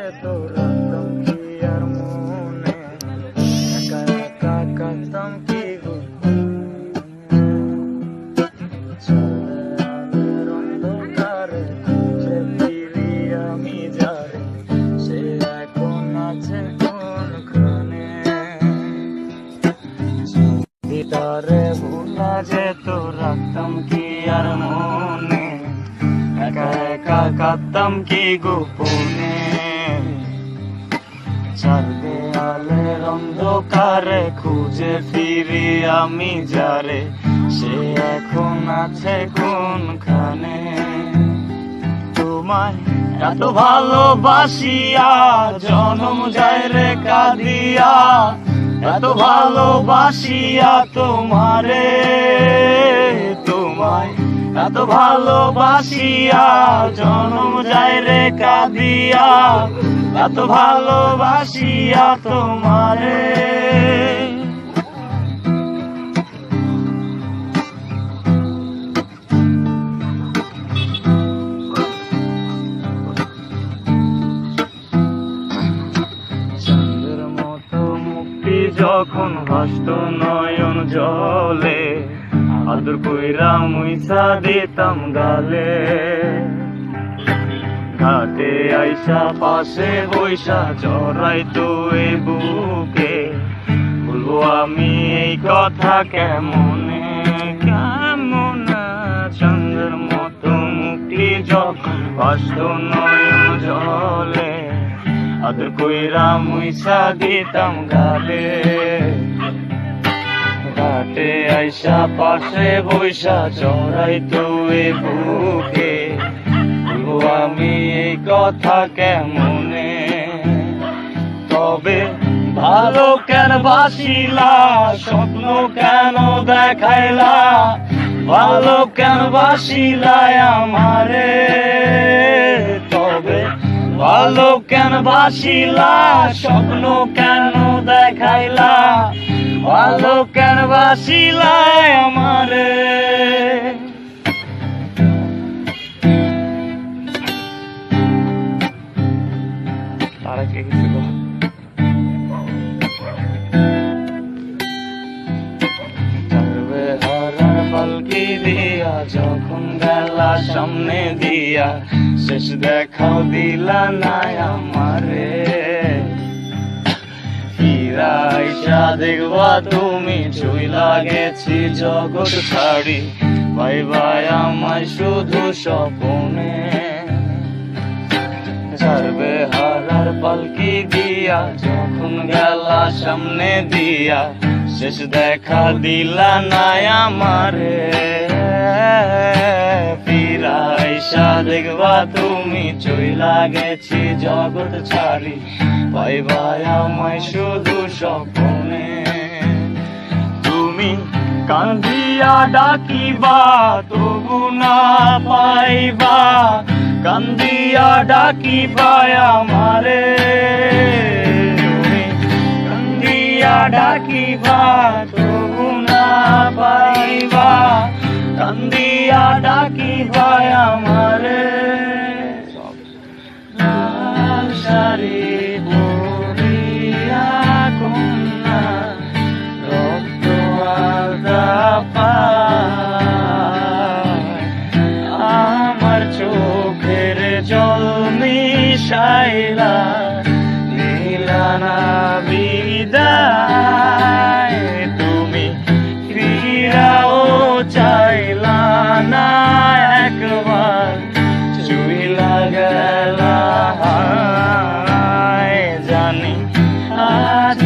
যেত রাখতাম কি আর মনে, একা একা কাঁদতাম কি গো ছায়ার অন্ধকারে, খুঁজে ফিরি আমি যারে, সে এখন আছে কোনখানে। তারে ভোলা যেত রাখতাম কি আর মনে, একা একা কাঁদতাম কি গোপনে। চার দেয়ালের অন্ধকারে খুঁজে ফিরি আমি যারে, সে এখন আছে কোনখানে। তোমায় এত ভালোবাসিয়া জনম যায় রে কাঁদিয়া, এত ভালোবাসিয়া তোমারে, তোমায় এত ভালোবাসিয়া জনম যায় রে কাঁদিয়া, এত ভালোবাসিয়া তোমারে। চাঁদের মতো মুক্তি যখন ভাসত নয়ন জলে, আদর কইরা মুইসা দিতাম গালে। ঘাটে আইসা পাশে বৈশা জড়াইতো এ বুকে, বলবো আমি এই কথা কেমনে কেমনে। চাঁদের মতো মুক্তি যখন ভাসত নয়ন জলে, আদর কইরা মুইসা দিতাম গালে। ঘাটে আইসা পাশে বৈশা জড়াইতো এ বুকে, বলবো আমি এই কথা কেমনে। তবে ভালো কেন বাসিলা, স্বপ্ন কেন দেখাইলা, ভালো কেন বাসিলা আমারে। তবে ভালো কেন বাসিলা, স্বপ্ন কেন দেখাইলা, ভালো কেন বাসিলা আমারে। তারা কে গেছিল হারার পালকি দিয়া, যখন গেলা সামনে দিয়া, শেষ দেখাও দিলা না আমারে। ফিরাইসা দেখবা তুমি চইলা গেছি জগৎ ছাড়ি, বাই বাই আমায় শুধু স্বপ্নে। ছাড়বে হারার পালকি দিয়া, যখন গেলা সামনে দিয়া, শেষ দেখা দিলা না আমারে। ফিরাইসা দেখবা তুমি চইলা গেছি জগৎ ছাড়ি, বাই বাই আমায় শুধু স্বপ্নে। তুমি কান্দিয়া ডাকিবা তবু না পাইবা, কান্দিয়া ডাকিবা আমারে। তুমি কান্দিয়া ডাকিবা তবু না পাইবা, কান্দিয়া ডাকিবা আমারে। লাল শাড়ি পরিয়া কন্যা, রক্ত আলতা পায়, আমার চোখের জল মিশাইলা দিলা না বিদায়। তুমি ফিরাও চাইলা না একবার, চুইলা গেলা জানি আজ